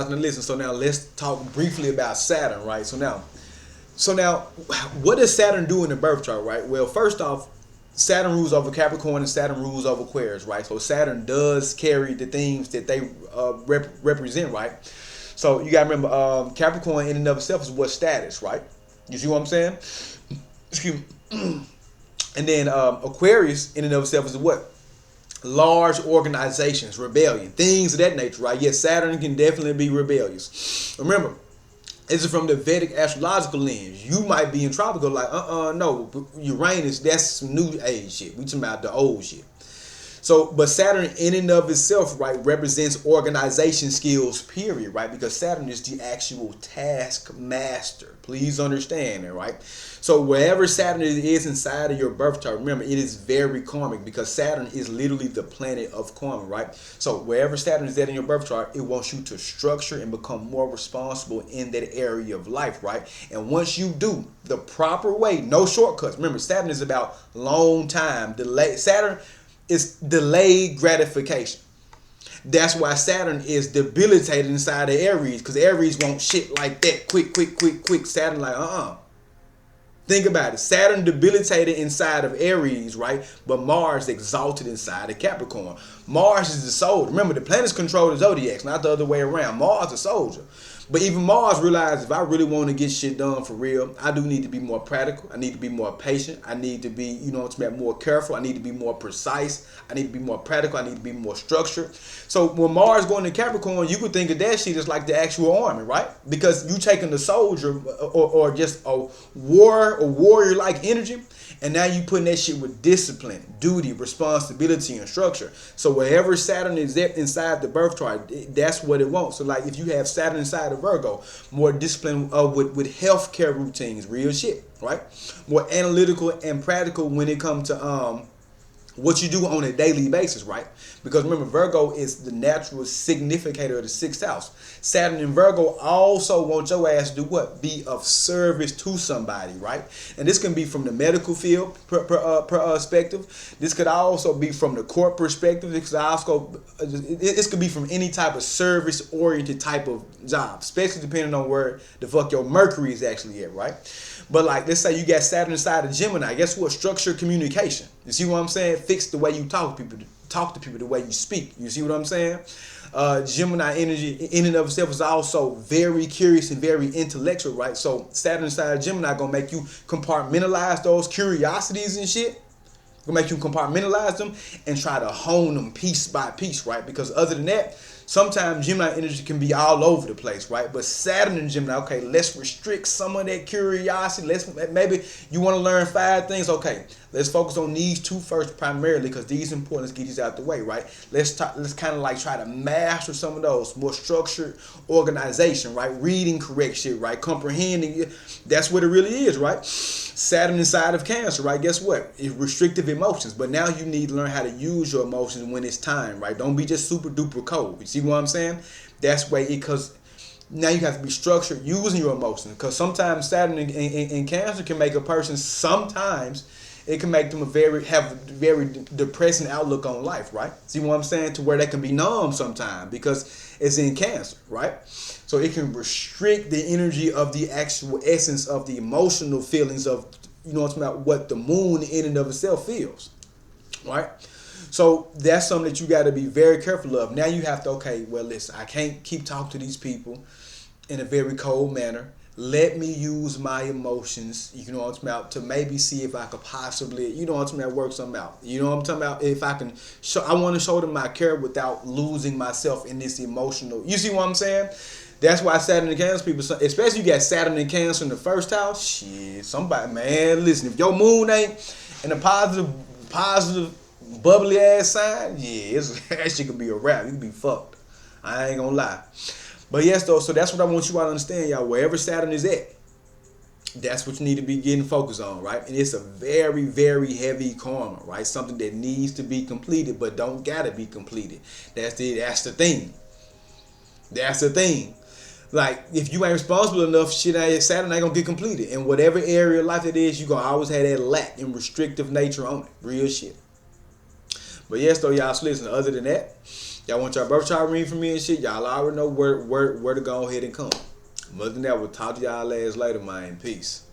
now listen. So now let's talk briefly about Saturn, right? So now, what does Saturn do in the birth chart, right? Well, first off, Saturn rules over Capricorn and Saturn rules over Aquarius, right? So Saturn does carry the themes that they represent, right? So you gotta remember, Capricorn in and of itself is what status, right? You see what I'm saying? Excuse me. And then Aquarius in and of itself is what? Large organizations, rebellion, things of that nature, right? Yes, Saturn can definitely be rebellious. Remember, this is from the Vedic astrological lens. You might be in tropical, like, no, Uranus, that's some new age shit. We talking about the old shit. So, but Saturn in and of itself, right, represents organization skills, period, right? Because Saturn is the actual task master. Please understand that, right? So wherever Saturn is inside of your birth chart, remember, it is very karmic because Saturn is literally the planet of karma, right? So wherever Saturn is at in your birth chart, it wants you to structure and become more responsible in that area of life, right? And once you do the proper way, no shortcuts. Remember, Saturn is about long time delay. Saturn is delayed gratification. That's why Saturn is debilitated inside of Aries, because Aries want shit like that, quick. Saturn like, Think about it. Saturn debilitated inside of Aries, right? But Mars exalted inside of Capricorn. Mars is the soldier. Remember, the planets control the zodiacs, not the other way around. Mars is a soldier. But even Mars realized if I really want to get shit done for real, I do need to be more practical. I need to be more patient. I need to be, more careful. I need to be more precise. I need to be more practical. I need to be more structured. So when Mars going to Capricorn, you could think of that shit as like the actual army, right? Because you taking the soldier or just a warrior-like energy, and now you putting that shit with discipline, duty, responsibility, and structure. So wherever Saturn is inside the birth chart, that's what it wants. So like if you have Saturn inside of Virgo, more discipline with healthcare routines, real shit, right? More analytical and practical when it comes to what you do on a daily basis, right? Because remember, Virgo is the natural significator of the sixth house. Saturn in Virgo also wants your ass to do what? Be of service to somebody, right? And this can be from the medical field perspective. This could also be from the court perspective. This could be from any type of service-oriented type of job, especially depending on where the fuck your Mercury is actually at, right? But like, let's say you got Saturn inside of Gemini. Guess what? Structure communication. You see what I'm saying? Fix the way you talk to people, the way you speak. You see what I'm saying? Gemini energy in and of itself is also very curious and very intellectual, right? So Saturn inside of Gemini gonna make you compartmentalize those curiosities and shit. Gonna make you compartmentalize them and try to hone them piece by piece, right? Because other than that, sometimes Gemini energy can be all over the place, right? But Saturn and Gemini, okay, let's restrict some of that curiosity. Maybe you want to learn 5 things. Okay, let's focus on these 2 first primarily because these important. Let's get these out the way, right? Let's kind of like try to master some of those. More structured organization, right? Reading correct shit, right? Comprehending. That's what it really is, right? Saturn inside of Cancer, right? Guess what? It's restrictive emotions. But now you need to learn how to use your emotions when it's time, right? Don't be just super duper cold. You see what I'm saying? That's why because now you have to be structured using your emotions. Because sometimes Saturn in Cancer can make a person, sometimes it can make them have a very depressing outlook on life, right? See what I'm saying? To where they can be numb sometimes because it's in Cancer, right? So it can restrict the energy of the actual essence of the emotional feelings of, what the moon in and of itself feels, right? So that's something that you got to be very careful of. Now you have to, okay, well, listen, I can't keep talking to these people in a very cold manner. Let me use my emotions, to maybe see if I could possibly, work something out. You know what I'm talking about? If I can I want to show them my care without losing myself in this emotional. You see what I'm saying? That's why Saturn and Cancer people, especially you got Saturn and Cancer in the first house. Shit, somebody, man, listen, if your moon ain't in a positive, bubbly ass sign, that shit could be a wrap. You could be fucked. I ain't gonna lie. But yes, though, so that's what I want you all to understand, y'all. Wherever Saturn is at, that's what you need to be getting focused on, right? And it's a very, very heavy karma, right? Something that needs to be completed, but don't gotta be completed. That's the thing. That's the thing. Like, if you ain't responsible enough, Saturn ain't gonna get completed. In whatever area of life it is, you gonna always have that lack and restrictive nature on it. Real shit. But yes, though, y'all, so listen, other than that, Y'all want y'all birth chart read from me and shit, y'all already know where to go ahead and come. Other than that, we'll talk to y'all later, man. Peace.